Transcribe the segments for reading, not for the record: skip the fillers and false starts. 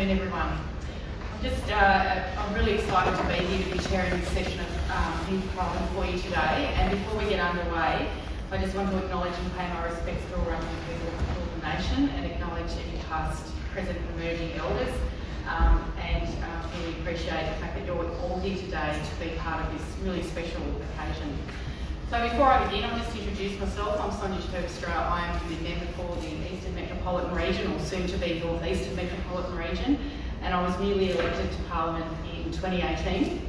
afternoon, everyone. I'm really excited to be here to be chairing this session of Youth Parliament for you today. And before we get underway, I just want to acknowledge and pay my respects to all Aboriginal people of the nation and acknowledge any past, present and emerging elders. And really appreciate the fact that you're all here today to be part of this really special occasion. So before I begin, I'll just introduce myself. I'm Sonia Terpstra. I am the member for the Eastern Metropolitan Region, or soon to be North Eastern Metropolitan Region, and I was newly elected to Parliament in 2018.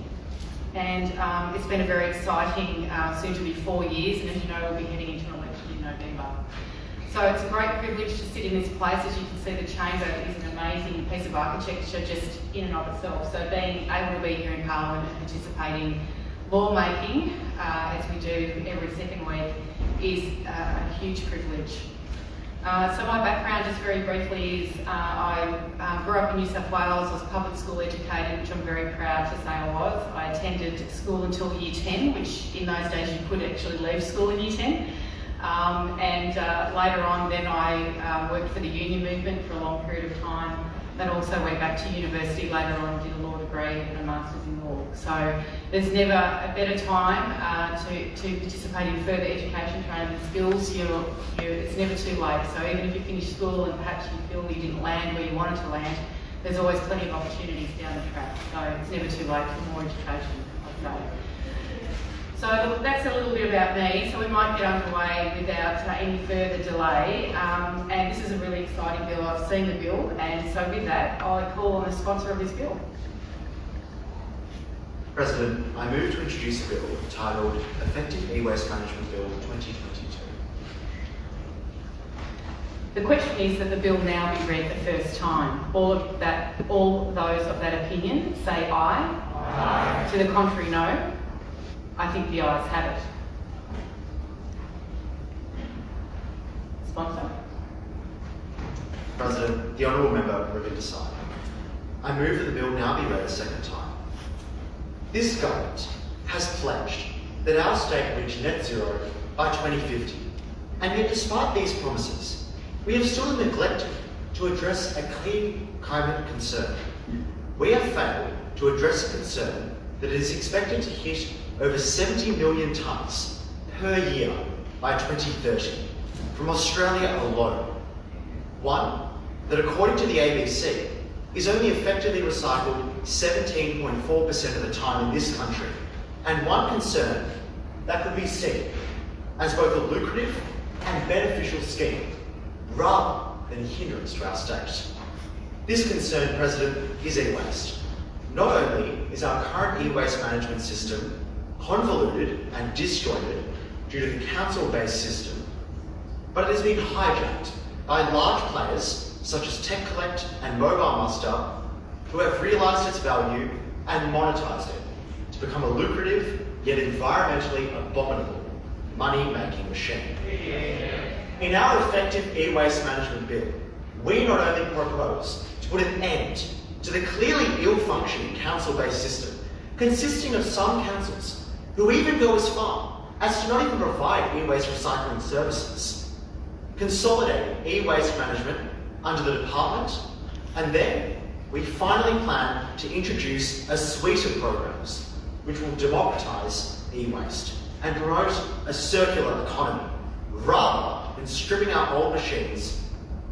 And it's been a very exciting, soon to be 4 years, and as you know, we'll be heading into an election in November. So it's a great privilege to sit in this place. As you can see, the chamber is an amazing piece of architecture just in and of itself. So being able to be here in Parliament and participating lawmaking, as we do every second week, is a huge privilege. So my background, just very briefly, is I grew up in New South Wales. I was public school educated, which I'm very proud to say I was. I attended school until year 10, which in those days you could actually leave school in year 10. Later on then I worked for the union movement for a long period of time, but also went back to university later on, did a law degree and a master's in law. So there's never a better time to participate in further education, training and skills. It's never too late. So even if you finish school and perhaps you feel you didn't land where you wanted to land, there's always plenty of opportunities down the track. So it's never too late for more education, I'd say. So look, that's a little bit about me, so we might get underway without any further delay. And this is a really exciting bill. I've seen the bill, and so with that, I call on the sponsor of this bill. President, I move to introduce a bill titled Effective E-Waste Management Bill 2022. The question is that the bill now be read the first time. All those of that opinion say aye. Aye. To the contrary, no. I think the ayes have it. Sponsor? President, the Honourable Member Refuter. I move that the bill now be read a second time. This government has pledged that our state reach net zero by 2050, and yet despite these promises, we have still neglected to address a clear climate concern. We have failed to address a concern that is expected to hit over 70 million tonnes per year by 2030 from Australia alone. One that, according to the ABC, is only effectively recycled 17.4% of the time in this country, and one concern that could be seen as both a lucrative and beneficial scheme rather than a hindrance to our state. This concern, President, is e-waste. Not only is our current e-waste management system convoluted and disjointed due to the council-based system, but it has been hijacked by large players such as Tech Collect and Mobile Muster, who have realised its value and monetised it to become a lucrative yet environmentally abominable money-making machine. In our effective e-waste management bill, we not only propose to put an end to the clearly ill-functioning council-based system, consisting of some councils who even go as far as to not even provide e-waste recycling services, consolidating e-waste management under the department, and then we finally plan to introduce a suite of programs which will democratise e-waste and promote a circular economy rather than stripping out old machines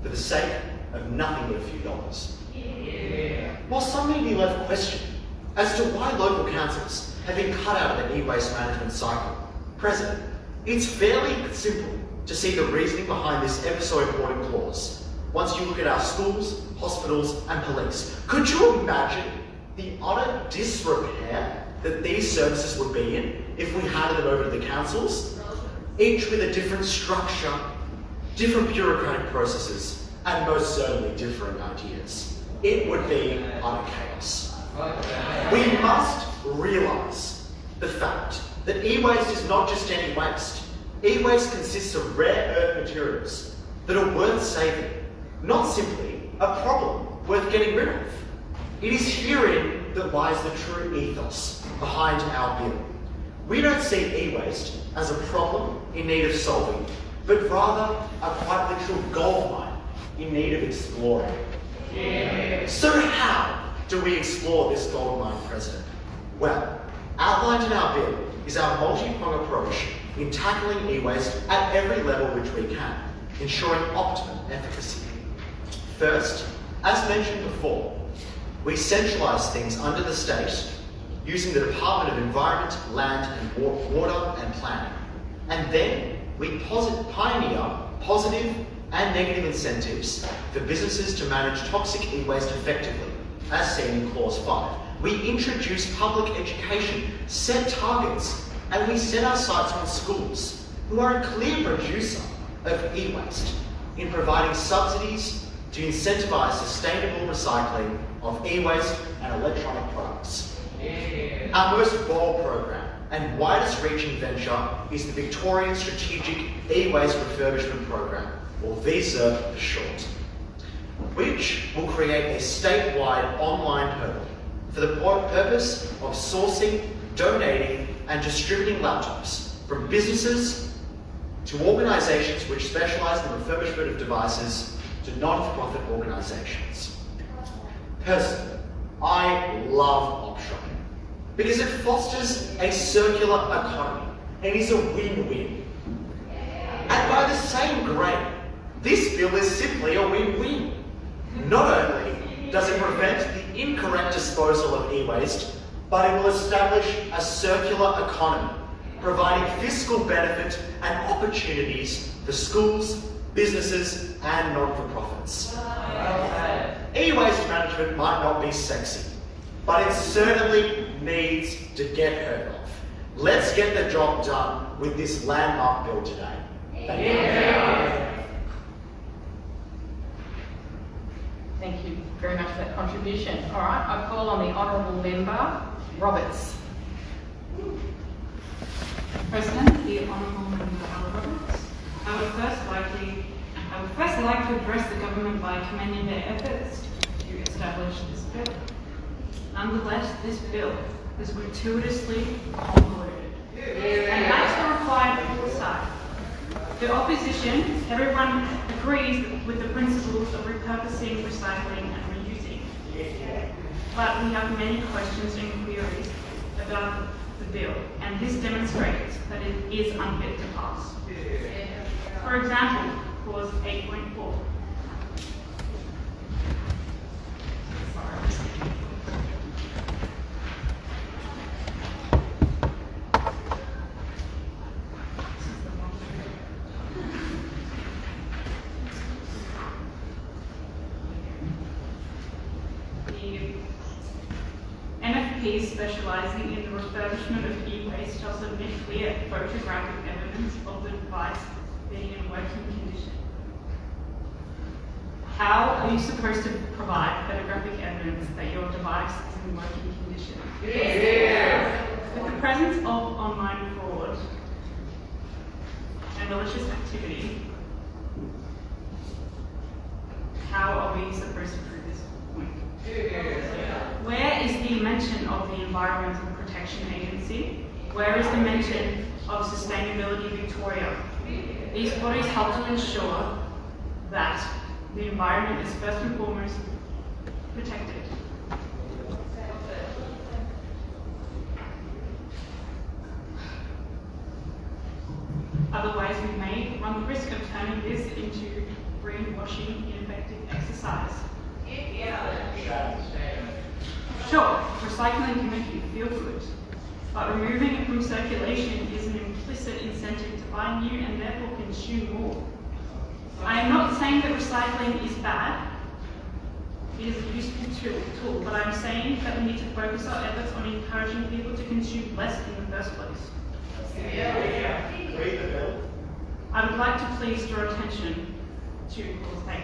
for the sake of nothing but a few dollars. Yeah. While some may be left questioning as to why local councils have been cut out of the e-waste management cycle, President, it's fairly simple to see the reasoning behind this ever so important clause once you look at our schools, hospitals and police. Could you imagine the utter disrepair that these services would be in if we handed them over to the councils? Each with a different structure, different bureaucratic processes, and most certainly different ideas. It would be utter chaos. We must realise the fact that e-waste is not just any waste. E-waste consists of rare earth materials that are worth saving, not simply a problem worth getting rid of. It is herein that lies the true ethos behind our bill. We don't see e-waste as a problem in need of solving, but rather a quite literal goldmine in need of exploring. So how do we explore this goldmine, President? Well, outlined in our bill is our multi-pronged approach in tackling e-waste at every level which we can, ensuring optimum efficacy. First, as mentioned before, we centralise things under the state using the Department of Environment, Land and Water and Planning. And then we pioneer positive and negative incentives for businesses to manage toxic e-waste effectively, as seen in Clause 5. We introduce public education, set targets, and we set our sights on schools, who are a clear producer of e-waste, in providing subsidies to incentivise sustainable recycling of e-waste and electronic products. Our most bold program and widest reaching venture is the Victorian Strategic E-Waste Refurbishment Program, or VSERP for short, which will create a statewide online portal for the purpose of sourcing, donating and distributing laptops from businesses to organisations which specialise in the refurbishment of devices to non-for-profit organisations. Personally, I love op shopping because it fosters a circular economy and is a win-win. And by the same grain, this bill is simply a win-win. Not only does it prevent the incorrect disposal of e-waste, but it will establish a circular economy, providing fiscal benefit and opportunities for schools, businesses and non-for-profits. E-waste management might not be sexy, but it certainly needs to get heard of. Let's get the job done with this landmark bill today. Thank you. Thank you very much for that contribution. All right, I call on the Honourable Member Roberts. President, the Honourable Member Roberts, I would first like to address the government by commending their efforts to establish this bill. Nonetheless, this bill is gratuitously convoluted, and that's the required side. The opposition, everyone agrees with the principles of repurposing, recycling and reusing. But we have many questions and queries about the bill, and this demonstrates that it is unfit to pass. For example, clause 8.4. Specialising in the refurbishment of e-waste shall submit clear photographic evidence of the device being in working condition. How are you supposed to provide photographic evidence that your device is in working condition? With the presence of online fraud and malicious activity, how are we supposed to prove this point? Where is the mention of the Environmental Protection Agency? Where is the mention of Sustainability Victoria? These bodies help to ensure that the environment is first and foremost protected. Otherwise, we may run the risk of turning this into greenwashing ineffective exercise. Sure, recycling can make you feel good, but removing it from circulation is an implicit incentive to buy new and therefore consume more. I am not saying that recycling is bad. It is a useful tool, but I'm saying that we need to focus our efforts on encouraging people to consume less in the first place. I would like to please draw attention to clause 8.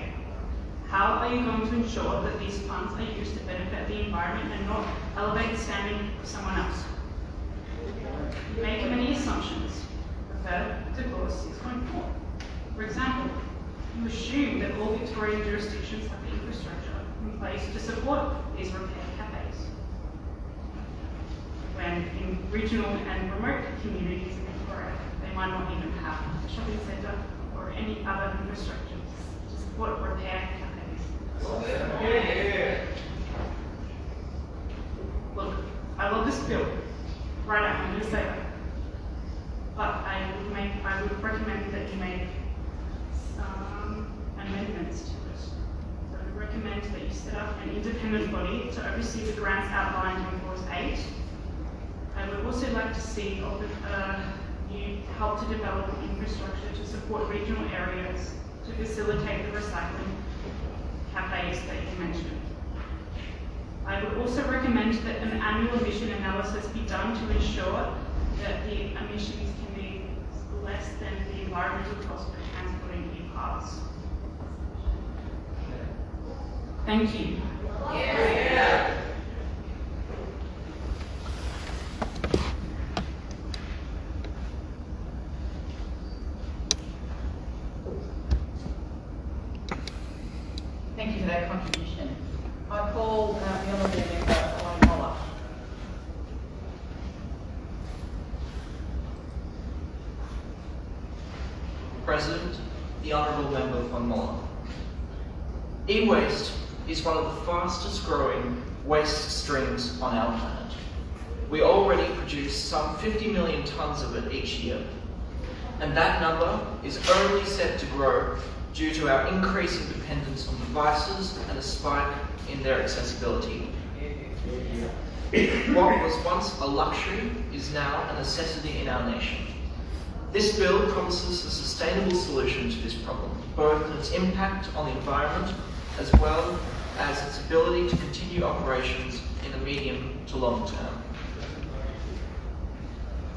How are you going to ensure that these funds are used to benefit the environment and not elevate the standing of someone else? You make many assumptions. Refer to clause 6.4. For example, you assume that all Victorian jurisdictions have the infrastructure in place to support these repair cafes, when in regional and remote communities in Victoria, they might not even have a shopping centre or any other infrastructure to support repair cafes. Look, I love this bill. Right now, I'm going to say that. But I would recommend that you make some amendments to it. So I would recommend that you set up an independent body to oversee the grants outlined in Clause 8. I would also like to see you help to develop infrastructure to support regional areas to facilitate the recycling cafes that you mentioned. I would also recommend that an annual emission analysis be done to ensure that the emissions can be less than the environmental cost of transporting e-cars. Thank you. Yeah. Thank you for that contribution. I call the Honourable Member Owen Moller. President, the Honourable Member von Moller. E-waste is one of the fastest growing waste streams on our planet. We already produce some 50 million tonnes of it each year, and that number is only set to grow due to our increasing dependence on devices and a spike in their accessibility. What was once a luxury is now a necessity in our nation. This bill promises a sustainable solution to this problem, both in its impact on the environment as well as its ability to continue operations in the medium to long term.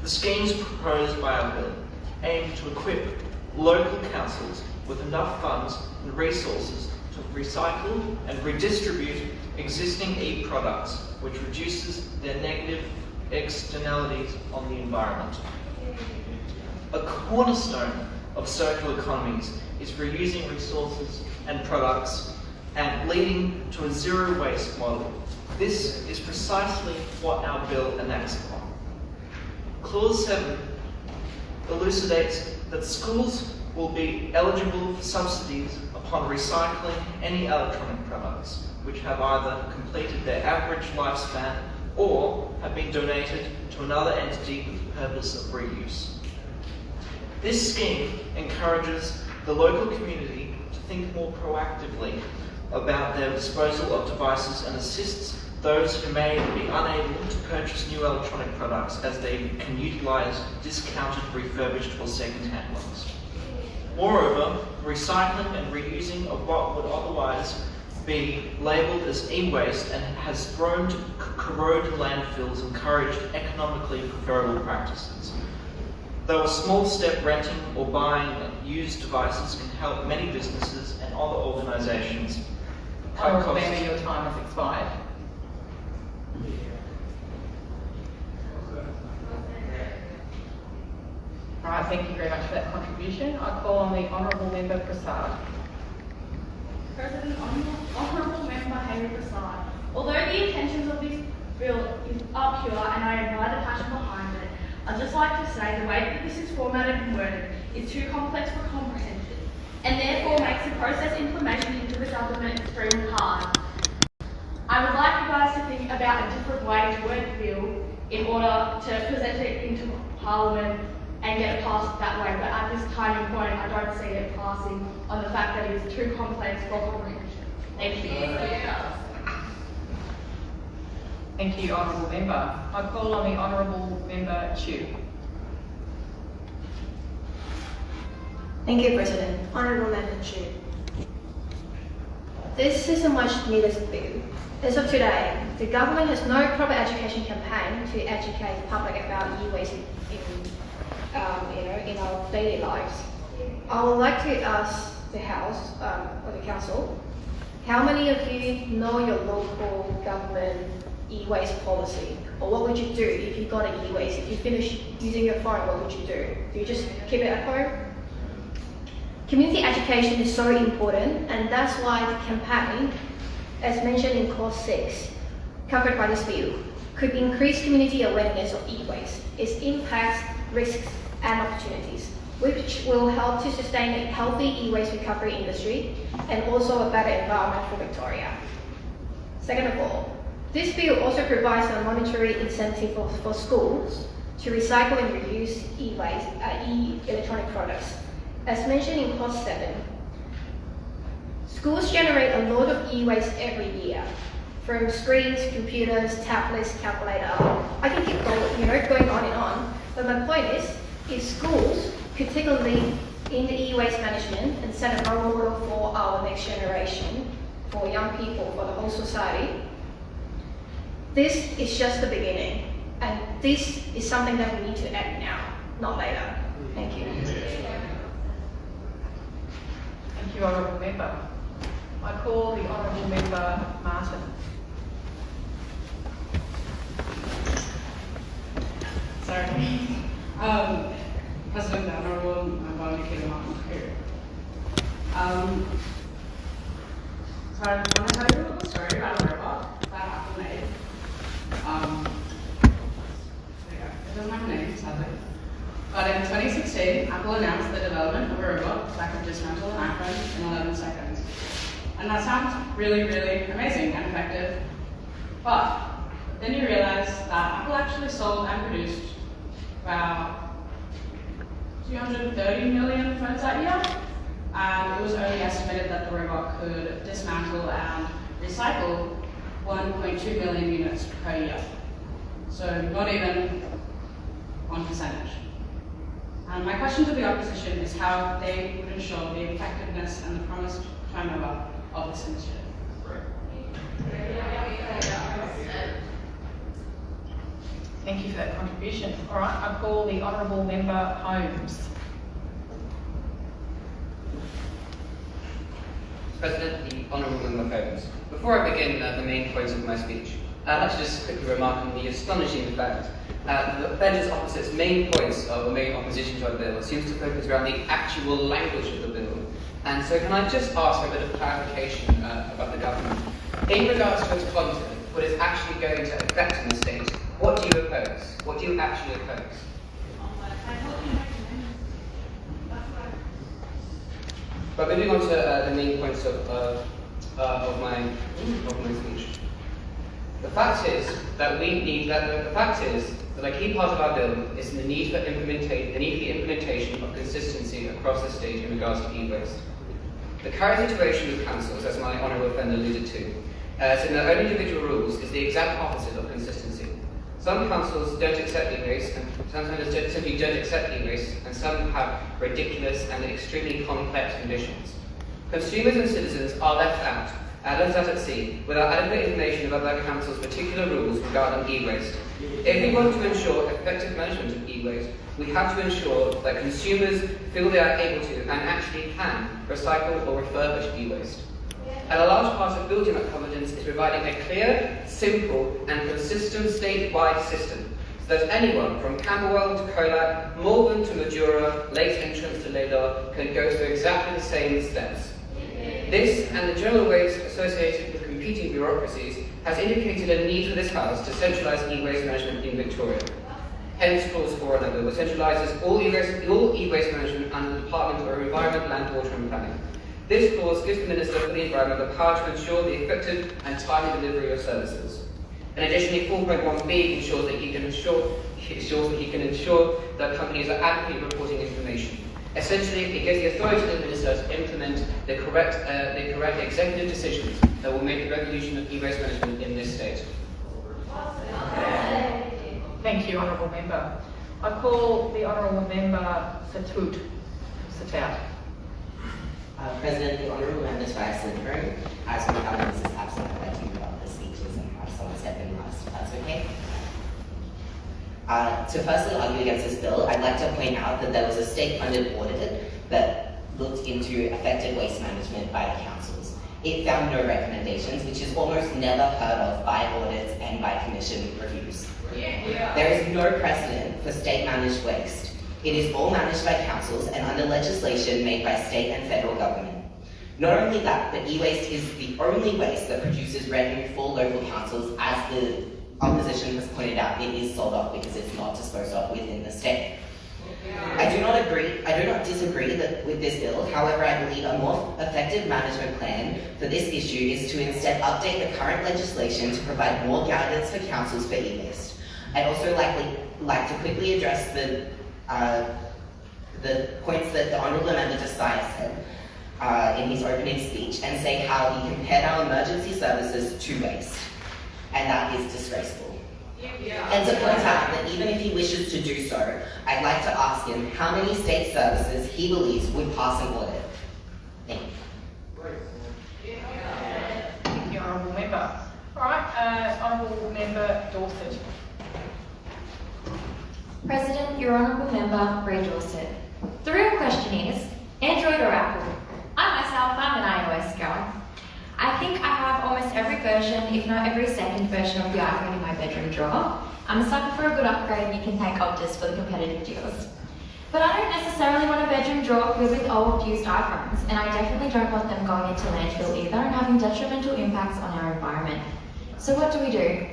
The schemes proposed by our bill aim to equip local councils with enough funds and resources to recycle and redistribute existing e-products, which reduces their negative externalities on the environment. A cornerstone of circular economies is reusing resources and products and leading to a zero waste model. This is precisely what our bill enacts upon. Clause 7 elucidates that schools will be eligible for subsidies upon recycling any electronic products which have either completed their average lifespan or have been donated to another entity for the purpose of reuse. This scheme encourages the local community to think more proactively about their disposal of devices and assists those who may be unable to purchase new electronic products as they can utilise discounted, refurbished or second-hand ones. Moreover, recycling and reusing of what would otherwise be labelled as e-waste and has grown to corrode landfills encouraged economically preferable practices. Though a small step renting or buying used devices can help many businesses and other organisations. Honourable Member, your time has expired. Right, thank you very much for that contribution. I call on the Honourable Member Prasad. President, Honourable Member Henry Prasad. Although the intentions of this bill are pure and I admire the passion behind it, I'd just like to say the way that this is formatted and worded is too complex for comprehension and therefore makes the process implementation into the government extremely hard. I would like you guys to think about a different way to word the bill in order to present it into Parliament and get it passed that way, but at this timing point I don't see it passing on the fact that it is too complex for comprehension. Thank you. Thank you, Honourable Member. I call on the Honourable Member Chu. Thank you, President. Honourable Member Chu. This is a much needed bill. As of today, the government has no proper education campaign to educate the public about e-waste in our daily lives. I would like to ask the House or the Council, how many of you know your local government e-waste policy? Or what would you do if you got an e-waste? If you finish using your phone, what would you do? Do you just keep it at home? Community education is so important, and that's why the campaign, as mentioned in Clause 6, covered by this bill, could increase community awareness of e-waste, its impacts, risks, and opportunities. which will help to sustain a healthy e-waste recovery industry and also a better environment for Victoria. Second of all, this bill also provides a monetary incentive for schools to recycle and reuse e-waste, e-electronic products. As mentioned in Clause 7, schools generate a lot of e-waste every year, from screens, computers, tablets, calculator. I can keep going on and on, but my point is, if schools could take a lead in the e-waste management and set a role model for our next generation, for young people, for the whole society, this is just the beginning. And this is something that we need to act now, not later. Thank you. Thank you, Honourable Member. I call the Honourable Member Martin. Sorry. President, the Honourable, I'm Boroondara Martin here. So I want to tell you a little story about a robot that Apple made. It doesn't have a name, sadly. But in 2016, Apple announced the development of a robot that could dismantle an iPhone in 11 seconds. And that sounds really, really amazing and effective. But then you realize that Apple actually sold and produced about 230 million phones that year. And it was only estimated that the robot could dismantle and recycle 1.2 million units per year. So not even 1%. And my question to the opposition is how they would ensure the effectiveness and the promised turnover of this initiative. Thank you for that contribution. All right, I call the Honourable Member Holmes. President, the Honourable Member Holmes. Before I begin the main points of my speech, I'd like to just quickly remark on the astonishing fact that the Bender's opposite's main points of the main opposition to our bill seems to focus around the actual language of the bill. And so can I just ask for a bit of clarification about the government? In regards to its content, what is actually going to affect in the state, what do you oppose? What do you actually oppose? But moving on to the main points of my speech. The fact is that a key part of our bill is the need for the implementation of consistency across the state in regards to e-waste. The current situation with councils, as my honourable friend alluded to, in their own individual rules is the exact opposite of consistency. Some councils don't accept e-waste, and sometimes simply don't accept e-waste, and some have ridiculous and extremely complex conditions. Consumers and citizens are left out at sea, without adequate information about their council's particular rules regarding e-waste. If we want to ensure effective management of e-waste, we have to ensure that consumers feel they are able to and actually can recycle or refurbish e-waste. And a large part of building that confidence is providing a clear, simple and consistent statewide system, so that anyone from Camberwell to Colac, Malvern to Majura, Lake Entrance to Laidar can go through exactly the same steps. This and the general waste associated with competing bureaucracies has indicated a need for this House to centralise e-waste management in Victoria. Hence calls for another bill that centralises all e-waste management under the Department of Environment, Land, Water and Planning. This clause gives the Minister for the Environment the power to ensure the effective and timely delivery of services. And additionally, 4.1b ensures that he can ensure that companies are adequately reporting information. Essentially, it gives the authority to the Minister to implement the correct executive decisions that will make the revolution of e-waste management in this state. Thank you, Honourable Member. I call the Honourable Member Satut. President, the Honourable Members for Iceland, as my government is absent, I'd like to move up the speeches and have someone step in last, if that's okay. To firstly argue against this bill, I'd like to point out that there was a state-funded audit that looked into effective waste management by the councils. It found no recommendations, which is almost never heard of by audits and by commission reviews. There is no precedent for state-managed waste. It is all managed by councils and under legislation made by state and federal government. Not only that, but e-waste is the only waste that produces revenue for local councils. As the opposition has pointed out, it is sold off because it's not disposed of within the state. I do not don't disagree with this bill. However, I believe a more effective management plan for this issue is to instead update the current legislation to provide more guidance for councils for e-waste. I'd also like to quickly address the points that the Honourable Member Josiah said in his opening speech, and say how he compared our emergency services to waste, and that is disgraceful. And to point out that even if he wishes to do so, I'd like to ask him how many state services he believes would pass an audit. Thank you. Thank you, Honourable Member. Alright, Honourable Member Dorset. President, Your Honourable Member, Ray Dorset. The real question is, Android or Apple? I myself am an iOS girl. I think I have almost every version, if not every second version of the iPhone in my bedroom drawer. I'm a sucker for a good upgrade, and you can thank Optus for the competitive deals. But I don't necessarily want a bedroom drawer filled with old, used iPhones, and I definitely don't want them going into landfill either and having detrimental impacts on our environment. So what do?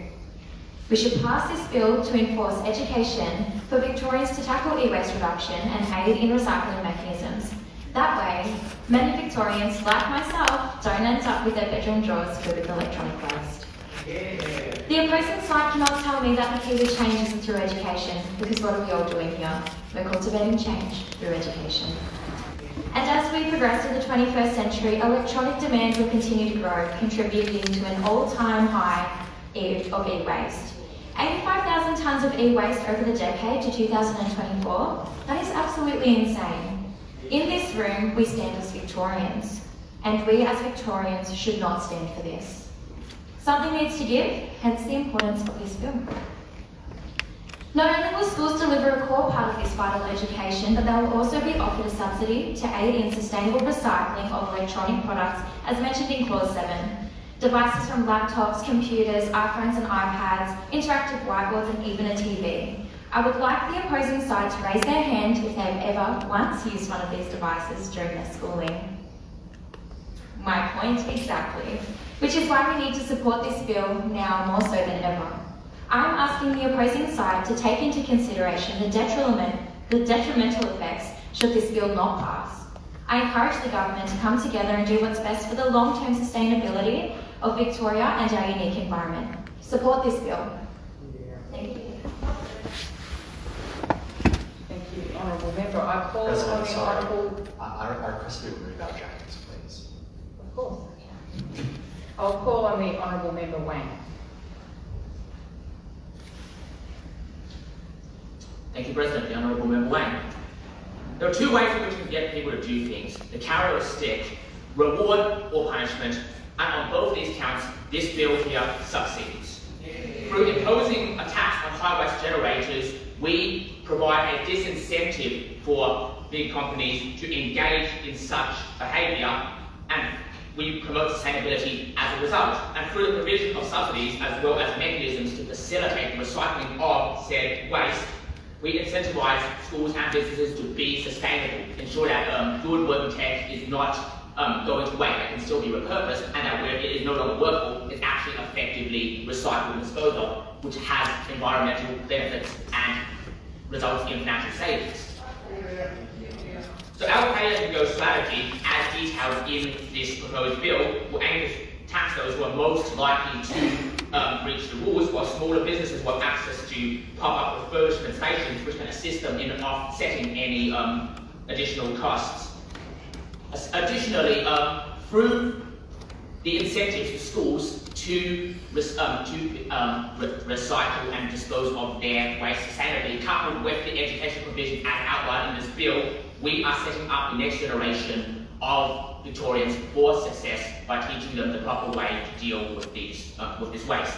We should pass this bill to enforce education for Victorians to tackle e-waste reduction and aid in recycling mechanisms. That way, many Victorians, like myself, don't end up with their bedroom drawers filled with electronic waste. The opposing side cannot tell me that the key to change is through education, because what are we all doing here? We're cultivating change through education. And as we progress to the 21st century, electronic demand will continue to grow, contributing to an all-time high of e-waste. 85,000 tonnes of e-waste over the decade to 2024, that is absolutely insane. In this room, we stand as Victorians, and we as Victorians should not stand for this. Something needs to give, hence the importance of this bill. Not only will schools deliver a core part of this vital education, but they will also be offered a subsidy to aid in sustainable recycling of electronic products, as mentioned in Clause 7. Devices from laptops, computers, iPhones and iPads, interactive whiteboards and even a TV. I would like the opposing side to raise their hand if they've ever once used one of these devices during their schooling. My point exactly. Which is why we need to support this bill now more so than ever. I'm asking the opposing side to take into consideration the detrimental effects should this bill not pass. I encourage the government to come together and do what's best for the long-term sustainability of Victoria and our unique environment. Support this bill. Thank you. Thank you, Honourable Member. I call on President, the sorry. Honourable... I request we remove our jackets, please. Of course. I'll call on the Honourable Member Wang. Thank you, President. The Honourable Member Wang. There are two ways in which we can get people to do things: the carrot or stick, reward or punishment, and on both these counts, this bill here succeeds. Through imposing a tax on high waste generators, we provide a disincentive for big companies to engage in such behaviour, and we promote sustainability as a result. And through the provision of subsidies as well as mechanisms to facilitate the recycling of said waste, we incentivise schools and businesses to be sustainable, ensure that good working tech is not going to waste, it can still be repurposed, and that where it is no longer workable, it's actually effectively recycled and disposed of, which has environmental benefits and results in financial savings. So our pay-as-you-go strategy, as detailed in this proposed bill, will aim to tax those who are most likely to breach the rules, while smaller businesses will have access to pop-up refurbishment stations, which can assist them in offsetting any additional costs. Additionally, through the incentives for schools to recycle and dispose of their waste sustainably, coupled with the education provision as outlined in this bill, we are setting up the next generation of Victorians for success by teaching them the proper way to deal with this waste.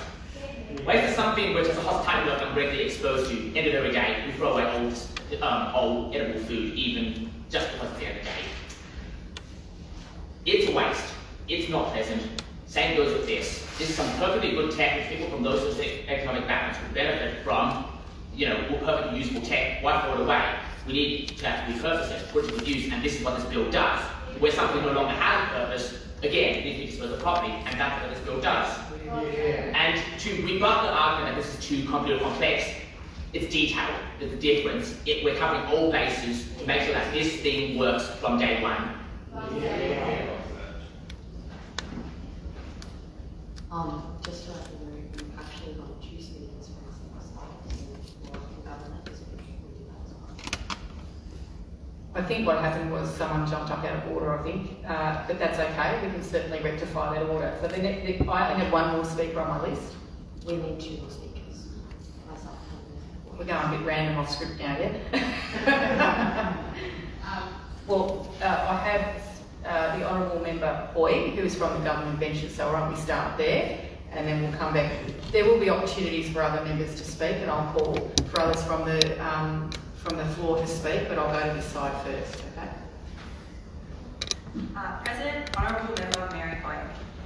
Waste is something which, as a hospitality worker, I'm regularly exposed to. End of every day, we throw away old edible food, even just because it's the end of the day. It's a waste. It's not pleasant. Same goes with this. This is some perfectly good tech which people from those economic backgrounds would benefit from. Perfectly usable tech. Why throw it away? We need to actually repurpose it, put it to good use, and this is what this bill does. Where something no longer has a purpose, again, it needs to be disposed of properly, and that's what this bill does. And to rebut the argument that this is too complicated or complex, It's detailed. There's a difference. We're covering all bases to make sure that this thing works from day one. Just to let you know, we actually got Tuesday meetings for government as well. I think what happened was someone jumped up out of order, I think, but that's okay. We can certainly rectify that order. So I only have one more speaker on my list. We need 2 more speakers. We're going a bit random off script now, yeah? I have the Honourable Member Hoy, who is from the government benches, so why don't we start there, and then we'll come back. There will be opportunities for other members to speak, and I'll call for others from the floor to speak, but I'll go to this side first, okay? President, Honourable Member Mary Hoy.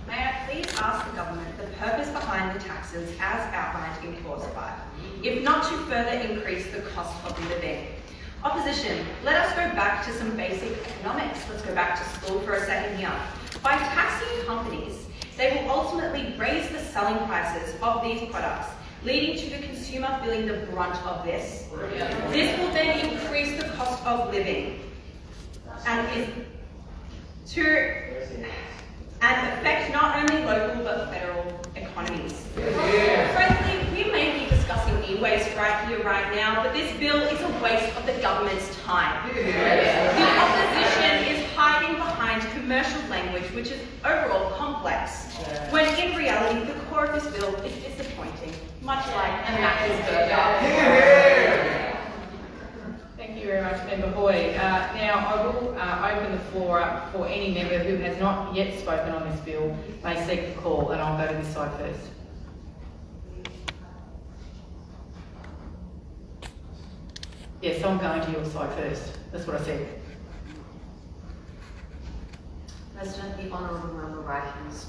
May I please ask the government the purpose behind the taxes as outlined in Clause 5, if not to further increase the cost of living? Opposition, let us go back to some basic economics. Let's go back to school for a second here. By taxing companies, they will ultimately raise the selling prices of these products, leading to the consumer feeling the brunt of this. This will then increase the cost of living and affect not only local but federal economies. Frankly, we may be discussing e-waste right here, right now, but this bill is a waste of the government's time. The opposition is hiding behind commercial language, which is overall complex, when in reality, the core of this bill is disappointing, much like a Macca's burger. Thank you very much, Member Hoy. Now, I will open the floor up for any member who has not yet spoken on this bill may seek the call, and I'll go to this side first. Yes, I'm going to your side first. That's what I said. President, the Honourable Member Rikins.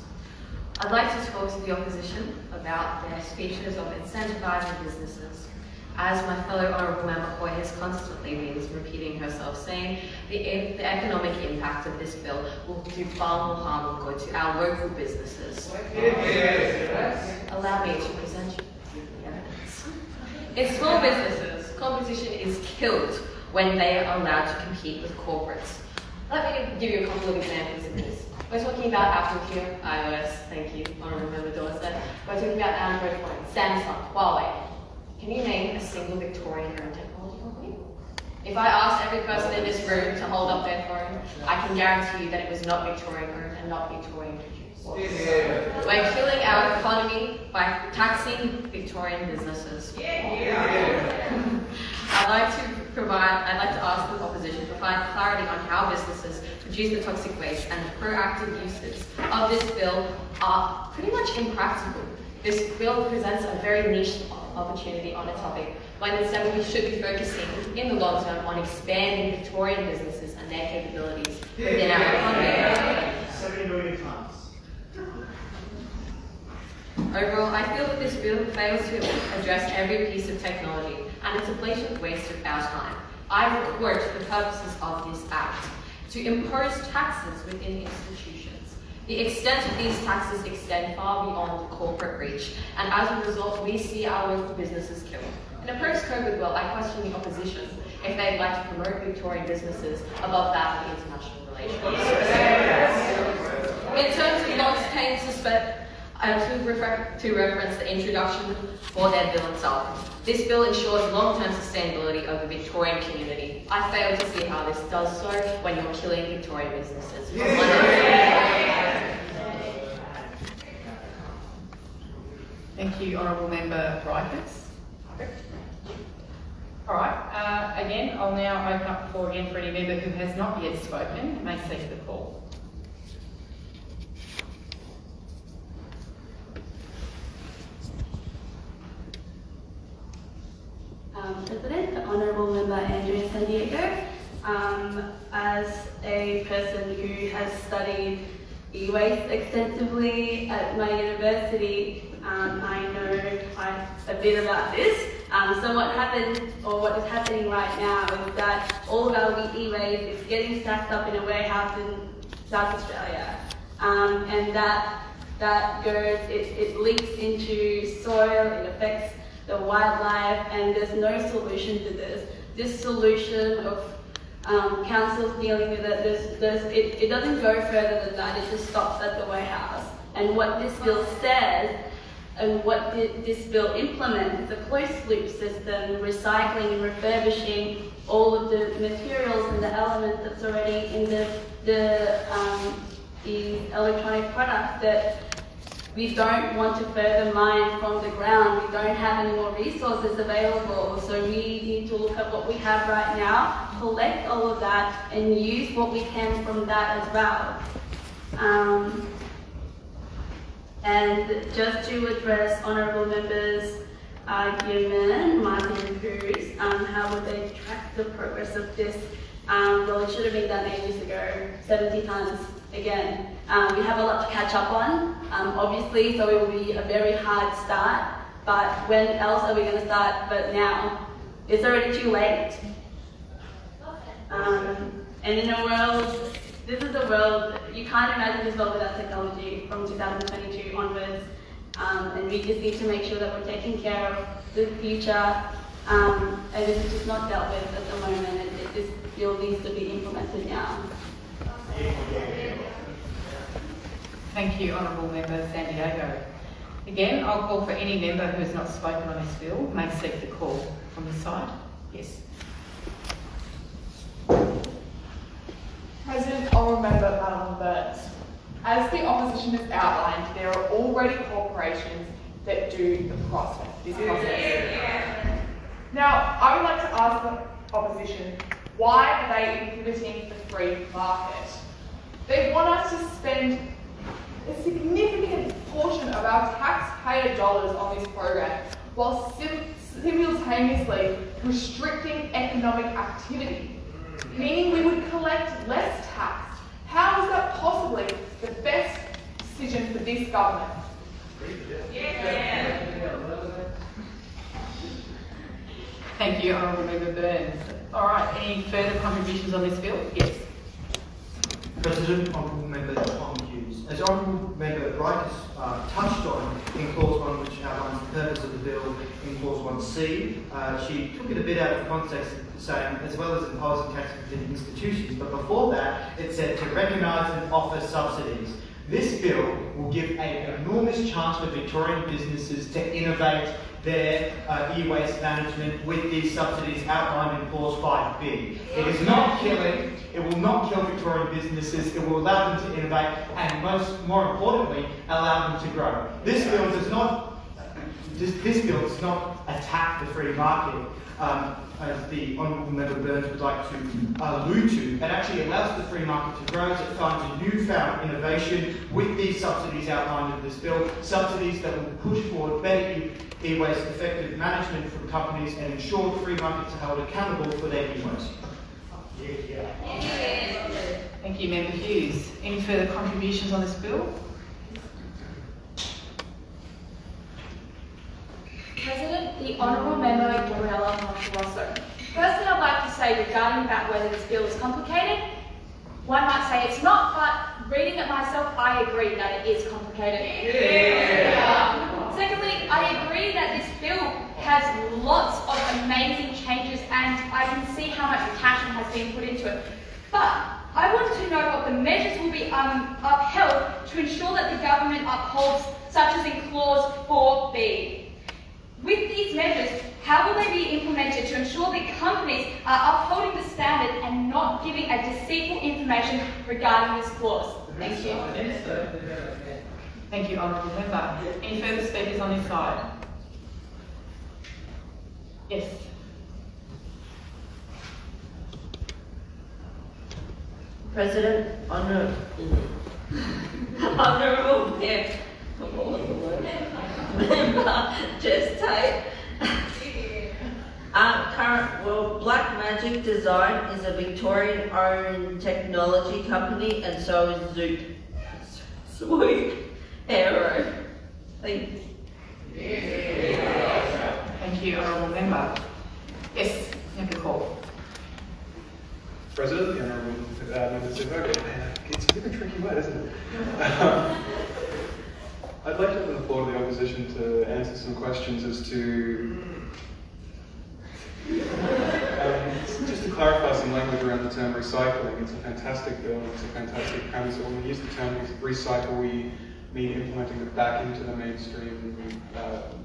I'd like to talk to the opposition about their speeches of incentivising businesses. As my fellow Honourable Member Hoy has constantly been repeating herself, saying the economic impact of this bill will do far more harm than good to our local businesses. Allow me to present you with the evidence. In small businesses, competition is killed when they are allowed to compete with corporates. Let me give you a couple of examples of this. We're talking about Apple here, iOS, thank you, Honourable Member Dorset. We're talking about Android phones, Samsung, Huawei. Can you name a single Victorian-owned technology company? If I asked every person in this room to hold up their phone, I can guarantee you that it was not Victorian-owned and not Victorian-produced. We're killing our economy by taxing Victorian businesses. I'd like to ask the opposition to provide clarity on how businesses produce the toxic waste, and the proactive uses of this bill are pretty much impractical. This bill presents a very niche opportunity on a topic when instead we should be focusing in the long term on expanding Victorian businesses and their capabilities within our economy. 70 million tonnes. Overall, I feel that this bill fails to address every piece of technology, and it's a blatant waste of our time. I report the purposes of this act to impose taxes within institutions. The extent of these taxes extend far beyond corporate reach, and as a result, we see our local businesses killed. In a post-COVID world, I question the opposition if they'd like to promote Victorian businesses above that of international relations. In terms of long-term suspect, to reference the introduction for their bill itself. This bill ensures long-term sustainability of the Victorian community. I fail to see how this does so when you're killing Victorian businesses. Thank you, Honourable Member Rikers. All right, again, I'll now open up the floor again for any member who has not yet spoken and may seek the call. President, the Honourable Member Andrea San Diego. As a person who has studied e-waste extensively at my university, I know quite a bit about this. So what happened, or what is happening right now, is that all of our e-waste is getting stacked up in a warehouse in South Australia, and that goes, it leaks into soil, it affects the wildlife, and there's no solution to this. This solution of councils dealing with it, it doesn't go further than that, it just stops at the White House. And what this bill says, and what this bill implements, is a closed-loop system, recycling and refurbishing all of the materials and the elements that's already in the electronic product that we don't want to further mine from the ground. We don't have any more resources available, so we need to look at what we have right now, collect all of that, and use what we can from that as well. And just to address honourable members' argument, Martin and Cruz, how would they track the progress of this? Well, it should have been done ages ago, 70 times again. We have a lot to catch up on, obviously, so it will be a very hard start, but when else are we going to start but now? It's already too late. And in a world, this is the world, you can't imagine this world without technology from 2022 onwards, and we just need to make sure that we're taking care of the future, and this is just not dealt with at the moment, and this bill needs to be implemented now. Thank you, Honourable Member San Diego. Again, I'll call for any member who has not spoken on this bill, may seek the call from this side. Yes. President, Honourable Member Madam Burns. As the opposition has outlined, there are already corporations that do this process. Now, I would like to ask the opposition, why are they inhibiting the free market? They want us to spend a significant portion of our taxpayer dollars on this program, while simultaneously restricting economic activity, meaning we would collect less tax. How is that possibly the best decision for this government? Thank you, Honourable Member Burns. All right, any further contributions on this bill? Yes. President, Honourable Member Tom Hughes. As Honourable Member Bright has touched on in Clause 1, which outlines the purpose of the bill in Clause 1C, she took it a bit out of context, saying as well as imposing tax within institutions, but before that it said to recognise and offer subsidies. This bill will give an enormous chance for Victorian businesses to innovate their e-waste management with these subsidies outlined in Clause 5B. It is not killing, it will not kill Victorian businesses, it will allow them to innovate and more importantly, allow them to grow. This bill does not attack the free market, as the Honourable Member Burns would like to allude to. It actually allows the free market to grow as it finds a newfound innovation with these subsidies outlined in this bill, subsidies that will push forward better e-waste effective management from companies and ensure free markets are held accountable for their e-waste. Thank you, Member Hughes. Any further contributions on this bill? President, the Honourable Member Gabriella Monterosso. First thing I'd like to say regarding about whether this bill is complicated, one might say it's not, but reading it myself, I agree that it is complicated. Secondly, I agree that this bill has lots of amazing changes and I can see how much passion has been put into it. But I want to know what the measures will be upheld to ensure that the government upholds, such as in Clause 4B. With these measures, how will they be implemented to ensure that companies are upholding the standard and not giving a deceitful information regarding this clause? Thank you. Thank you, Honourable Member. Any further speakers on this side? Yes. President, Honourable Member Just Tate. Black Magic Design is a Victorian-owned technology company, and so is Zoop. Sweet Arrow. Thank you. Thank you, Honourable Member. Yes, you have the call. President, the Honourable Member Zivok. It's a bit of a tricky word, isn't it? I'd like to open the floor to the position to answer some questions as to just to clarify some language around the term recycling. It's a fantastic bill, it's a fantastic premise. When we use the term recycle, we mean implementing it back into the mainstream,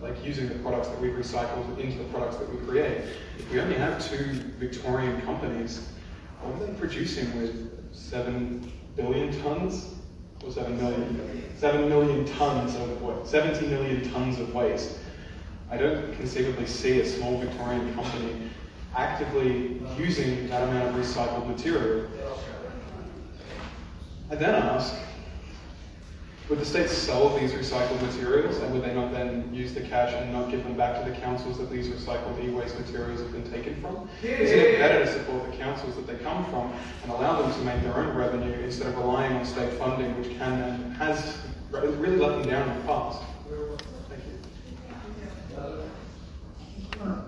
like using the products that we've recycled into the products that we create. If we only have 2 Victorian companies, what are they producing with 7 billion tonnes? Or 7 million? 7 million tonnes of what? 70 million tonnes of waste. I don't conceivably see a small Victorian company actively using that amount of recycled material. I then ask, would the state sell these recycled materials, and would they not then use the cash and not give them back to the councils that these recycled e-waste materials have been taken from? Isn't it better to support the councils that they come from and allow them to make their own revenue instead of relying on state funding, which can and has really let them down in the past?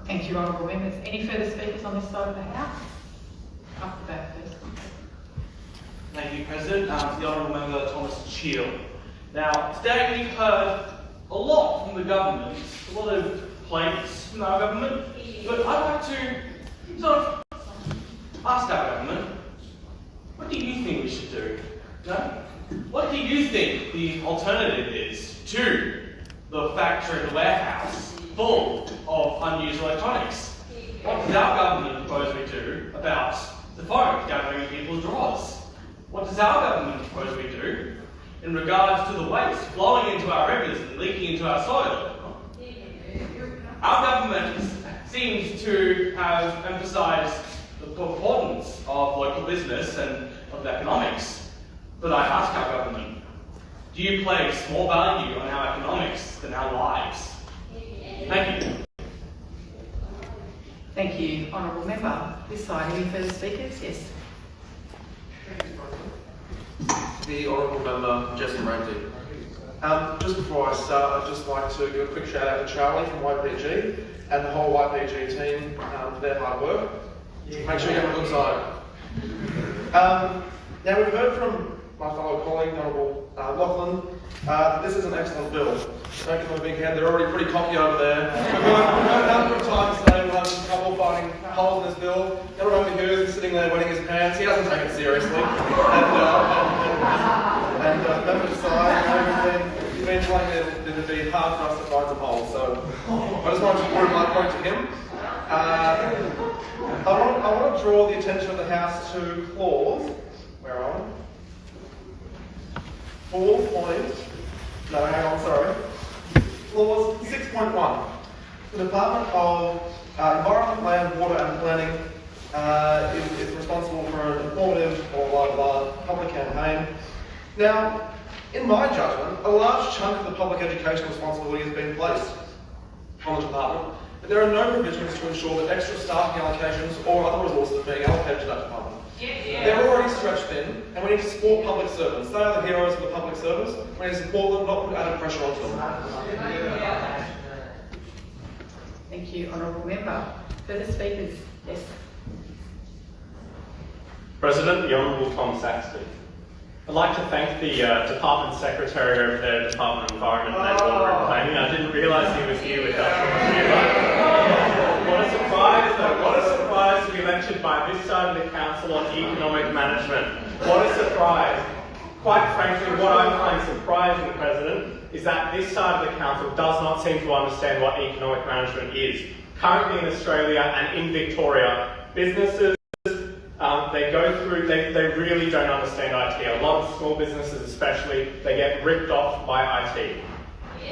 Thank you, honourable members. Any further speakers on this side of the House? Up the back first. Thank you, President. The Honourable Member Thomas Cheel. Now, today we've heard a lot from the government, a lot of complaints from our government, but I'd like to sort of ask our government, what do you think we should do? No? What do you think the alternative is to the factory, the warehouse, full of unused electronics? What does our government propose we do about the phone gathering in people's drawers? What does our government propose we do in regards to the waste flowing into our rivers and leaking into our soil? Our government seems to have emphasised the importance of local business and of economics, but I ask our government, do you place more value on our economics than our lives? Thank you. Thank you, honourable member. This side, any further speakers? Yes. The Honourable Member, Jesse Randy. Just before I start, I'd just like to give a quick shout out to Charlie from YPG and the whole YPG team for their hard work. Make sure you have a good time. Now we've heard from my fellow colleague, Honourable Lachlan, that this is an excellent bill. Don't give them a big hand, they're already pretty cocky over there. We've heard a number of times today we'll have some trouble finding holes in this bill. Everyone over here is sitting there wetting his pants, he doesn't take it seriously. And that aside, he's been telling me that it'd be hard for us to find some holes, so I just wanted to prove my point to him. I want to draw the attention of the House to clause, where are we? 4 points, no hang on, sorry. Clause 6.1. The Department of Environment, Land, Water and Planning is responsible for an informative or blah blah public campaign. Now, in my judgment, a large chunk of the public education responsibility has been placed on the department, but there are no provisions to ensure that extra staffing allocations or other resources are being allocated to that department. They're already stretched thin, and we need to support public servants. They are the heroes of the public service. We need to support them, not put added pressure onto them. Thank you, honourable member. Further speakers? Yes. President, the Honourable Tom Saxton. I'd like to thank the Department Secretary over there, Department of Environment, Land, Water and Planning. I didn't realise he was here with us. What a surprise though, what a surprise to be lectured by this side of the Council on economic management. What a surprise. Quite frankly, what I find surprising, President, is that this side of the Council does not seem to understand what economic management is. Currently in Australia and in Victoria, businesses they go through, they really don't understand IT. A lot of small businesses especially, they get ripped off by IT.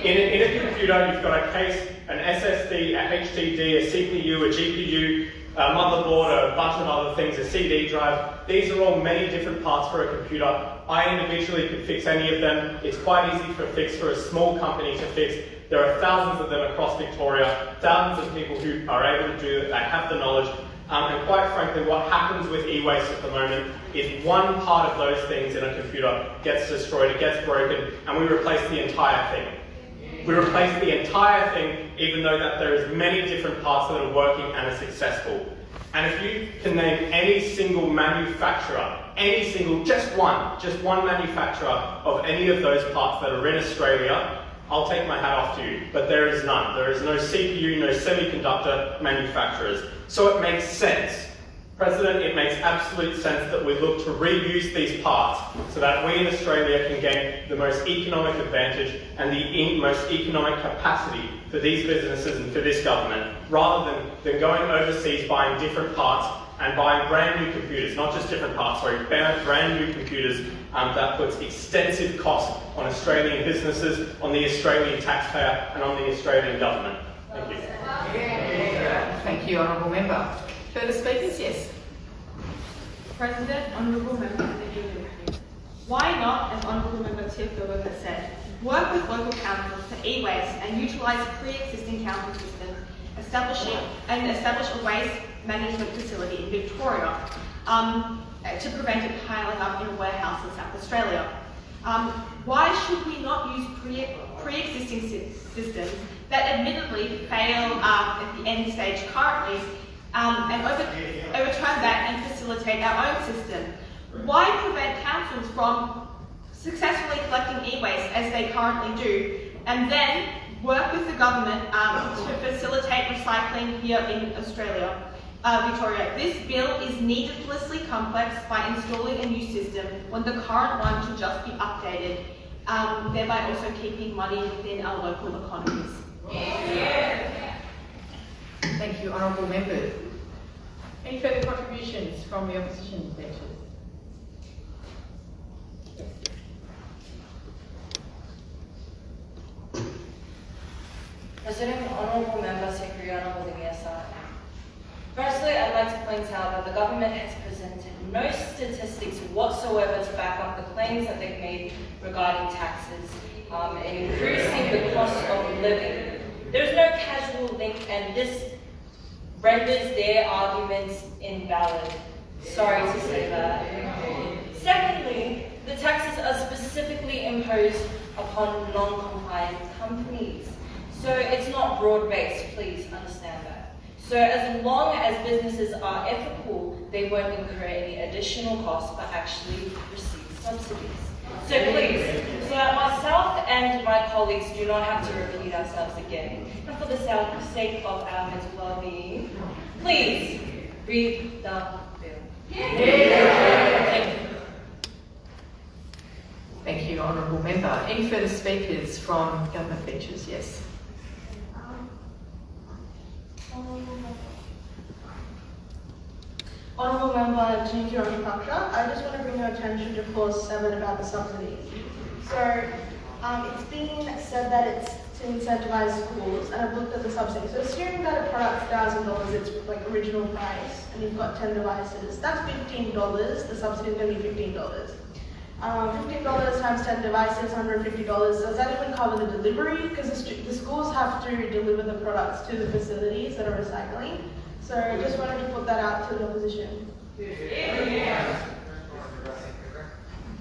In a computer, you've got a case, an SSD, a HDD, a CPU, a GPU, a motherboard, a bunch of other things, a CD drive. These are all many different parts for a computer. I individually could fix any of them. It's quite easy for a small company to fix. There are thousands of them across Victoria, thousands of people who are able to do it, that have the knowledge. And quite frankly, what happens with e-waste at the moment is one part of those things in a computer gets destroyed, it gets broken, and we replace the entire thing. We replace the entire thing, even though that there is many different parts that are working and are successful. And if you can name any single manufacturer, just one manufacturer of any of those parts that are in Australia, I'll take my hat off to you, but there is none. There is no CPU, no semiconductor manufacturers. So it makes sense. President, it makes absolute sense that we look to reuse these parts so that we in Australia can gain the most economic advantage and the most economic capacity for these businesses and for this government, rather than going overseas buying different parts and buying brand new computers, not just different parts, sorry, brand new computers that puts extensive cost on Australian businesses, on the Australian taxpayer and on the Australian government. Thank you. Thank you, Honourable Member. Further speakers? Yes. President, Honourable Member, why not, as Honourable Member Tierfielder has said, work with local councils for e-waste and utilise pre-existing council systems, establish a waste management facility in Victoria to prevent it piling up in a warehouse in South Australia. Why should we not use pre-existing systems that admittedly fail at the end stage currently and overturn that and facilitate our own system? Why prevent councils from successfully collecting e-waste as they currently do, and then work with the government to facilitate recycling here in Australia, Victoria? This bill is needlessly complex by installing a new system when the current one should just be updated, thereby also keeping money within our local economies. Thank you, Honourable Member. Any further contributions from the opposition benches? President, Honourable Member, Secretariat holding ESI. Firstly, I'd like to point out that the government has presented no statistics whatsoever to back up the claims that they've made regarding taxes and increasing the cost of living. There's no casual link, and this renders their arguments invalid. Sorry to say that. Secondly, the taxes are specifically imposed upon non-compliant companies. So it's not broad-based, please understand that. So as long as businesses are ethical, they won't incur any additional costs but actually receive subsidies. So please, so that myself and my colleagues do not have to repeat ourselves again, and for the sake of our mental well-being, please read the bill. Thank you. Thank you, Honourable Member. Any further speakers from government benches? Yes. Honourable Member Tunisia Agriculture, I just want to bring your attention to clause 7 about the subsidies. So it's been said that it's to incentivise schools, and I've looked at the subsidies. So assuming that a product's $1,000, it's like original price, and you've got 10 devices, that's $15. The subsidy is going to be $15. $15 times 10 devices, $150. Does that even cover the delivery? Because the schools have to deliver the products to the facilities that are recycling. So I just wanted to put that out to the opposition.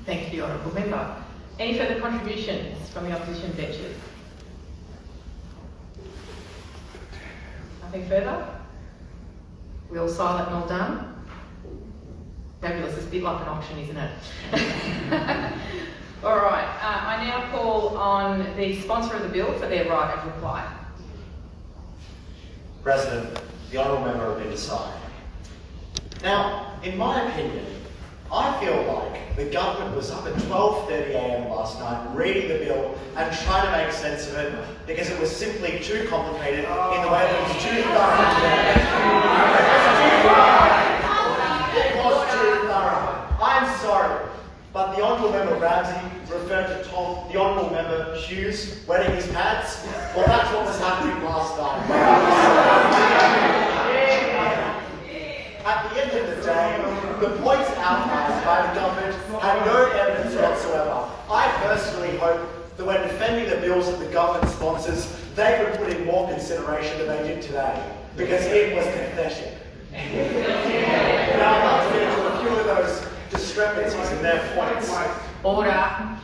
Thank you, Honourable Member. Any further contributions from the opposition benches? Nothing further? We all silent and all done? Fabulous, it's a bit like an auction, isn't it? All right, I now call on the sponsor of the bill for their right of reply. President, the Honourable Member of Boroondara. Now, in my opinion, I feel like the government was up at 12:30 AM last night reading the bill and trying to make sense of it because it was simply too complicated in the way that it was too thorough. I'm sorry, but the Honourable Member Ramsey referred to the Honourable Member Hughes wetting his pants. Well, that's what was happening last night. At the end of the day, the points outlined by the government had no evidence whatsoever. I personally hope that when defending the bills that the government sponsors, they would put in more consideration than they did today, because it was pathetic. Now I'd like to get into a few of those discrepancies in their points. Order.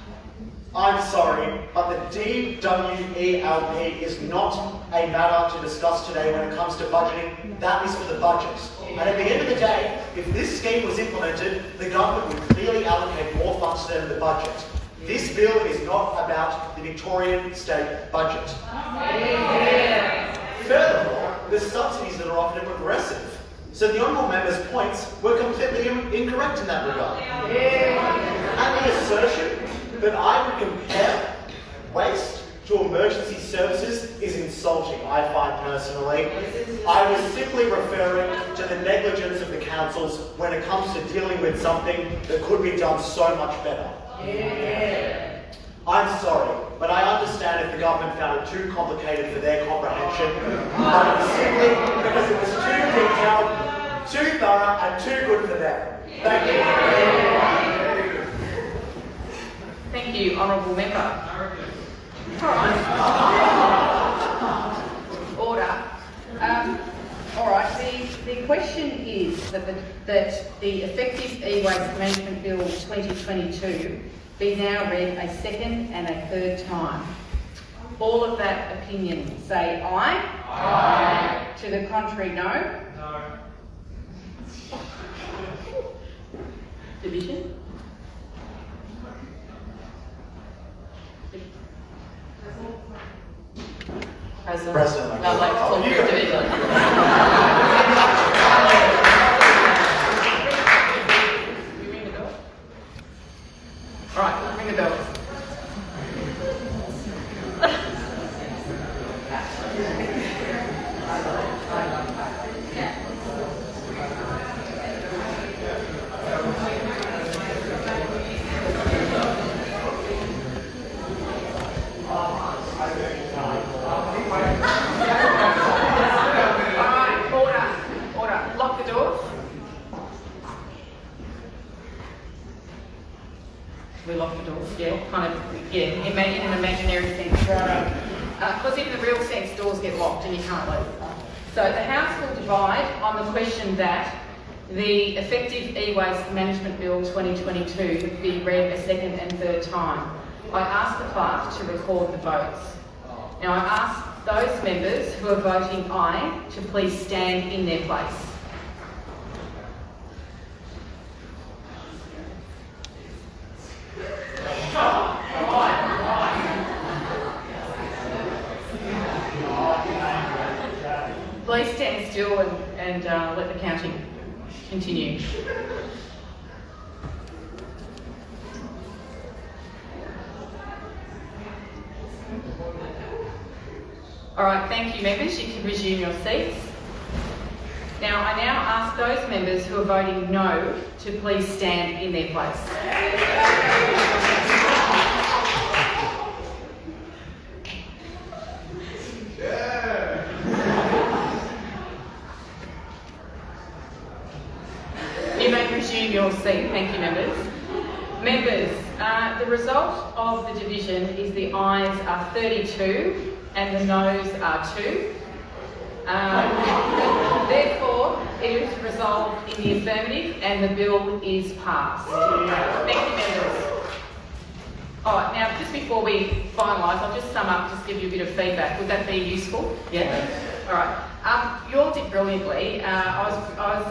I'm sorry, but the DWELP is not a matter to discuss today when it comes to budgeting. That is for the budget. And at the end of the day, if this scheme was implemented, the government would clearly allocate more funds to them in the budget. This bill is not about the Victorian state budget. Furthermore, the subsidies that are offered are progressive. So the honourable member's points were completely incorrect in that regard. And the assertion that I would compare waste to emergency services is insulting, I find personally. I was simply referring to the negligence of the councils when it comes to dealing with something that could be done so much better. I'm sorry, but I understand if the government found it too complicated for their comprehension, but it was simply because it was too detailed, too thorough, and too good for them. Thank you. Thank you, Honourable Member. Alright. Order. Alright, the question is that the effective e-waste management bill 2022 be now read a second and a third time. All of that opinion say aye. Aye. To the contrary, no. No. Division? President. I'd like to talk to the division. You ring the bell? Alright, ring the bell. We lock the doors, yeah, kind of, yeah, in an imaginary sense, right? Because in the real sense, doors get locked and you can't leave. So the House will divide on the question that the effective e-waste management bill 2022 be read a second and third time. I ask the clerk to record the votes. Now I ask those members who are voting aye to please stand in their place. Please stand still and let the counting continue. All right, thank you, members. You can resume your seats. Now, I now ask those members who are voting no to please stand in their place. You may resume your seat. Thank you, members. Members, the result of the division is the ayes are 32 and the noes are 2. Therefore, it is resolved in the affirmative and the bill is passed. Thank you, members. Alright, now just before we finalise, I'll just sum up, just give you a bit of feedback. Would that be useful? Yeah? Alright. You all did brilliantly. I was